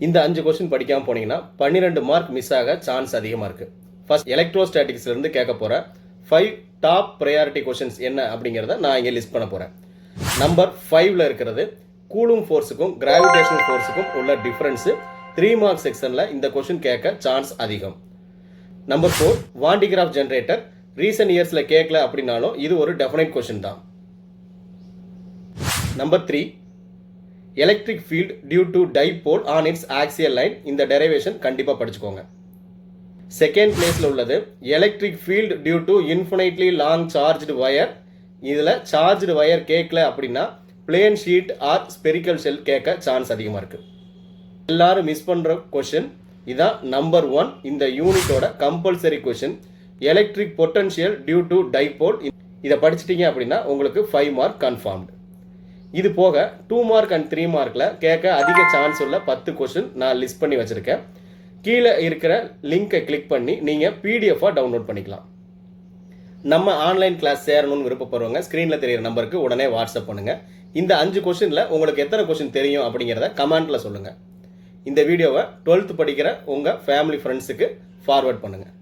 இந்த 5 கொஸ்டின் படிக்காமல் போனீங்கன்னா 12 மார்க் மிஸ் ஆக சான்ஸ் அதிகமாக இருக்குது. ஃபர்ஸ்ட் எலக்ட்ரோஸ்டாட்டிக்ஸ்லேருந்து கேட்க போகிற 5 டாப் ப்ரையாரிட்டி கொஸ்டின்ஸ் என்ன அப்படிங்கிறத நான் இங்கே லிஸ்ட் பண்ண போகிறேன். நம்பர் 5ல் இருக்கிறது கூலும் ஃபோர்ஸுக்கும் கிராவிடேஷனல் ஃபோர்ஸுக்கும் உள்ள டிஃப்ரென்ஸு 3 மார்க் செக்ஷனில் இந்த கொஸ்டின் கேட்க சான்ஸ் அதிகம். நம்பர் 4 வாண்டிகிராஃப் ஜென்ரேட்டர் ரீசன்ட் இயர்ஸில் கேட்கல அப்படின்னாலும் இது ஒரு டெஃபினைட் கொஸ்டின் தான். Number 3 electric field due to dipole on its axial line. இந்த டெரிவேஷன் கண்டிப்பாக படிச்சுக்கோங்க. செகண்ட் பிளேஸில் உள்ளது electric field due to infinitely long charged wire. இதில் சார்ஜ்டு வயர் கேட்கல அப்படின்னா plane sheet or spherical shell கேட்க சான்ஸ் அதிகமாக இருக்குது. எல்லாரும் மிஸ் பண்ணுற கொஷின் இதான் நம்பர் 1 இந்த யூனிட்டோட compulsory question, electric potential due to dipole. இதை படிச்சிட்டிங்க அப்படின்னா உங்களுக்கு 5 மார்க் கன்ஃபார்ம்டு. இது போக 2 மார்க் அண்ட் 3 மார்க்கில் கேட்க அதிக சான்ஸ் உள்ள 10 கொஷின் நான் லிஸ்ட் பண்ணி வச்சுருக்கேன். கீழே இருக்கிற லிங்கை கிளிக் பண்ணி நீங்கள் பிடிஎஃபாக டவுன்லோட் பண்ணிக்கலாம். நம்ம ஆன்லைன் கிளாஸ் சேரணும்னு விருப்பப்படுறவங்க ஸ்க்ரீனில் தெரிகிற நம்பருக்கு உடனே வாட்ஸ்அப் பண்ணுங்கள். இந்த 5 கொஷினில் உங்களுக்கு எத்தனை கொஷின் தெரியும் அப்படிங்கிறத கமெண்ட்டில் சொல்லுங்கள். இந்த வீடியோவை 12th படிக்கிற உங்கள் ஃபேமிலி ஃப்ரெண்ட்ஸுக்கு ஃபார்வர்ட் பண்ணுங்கள்.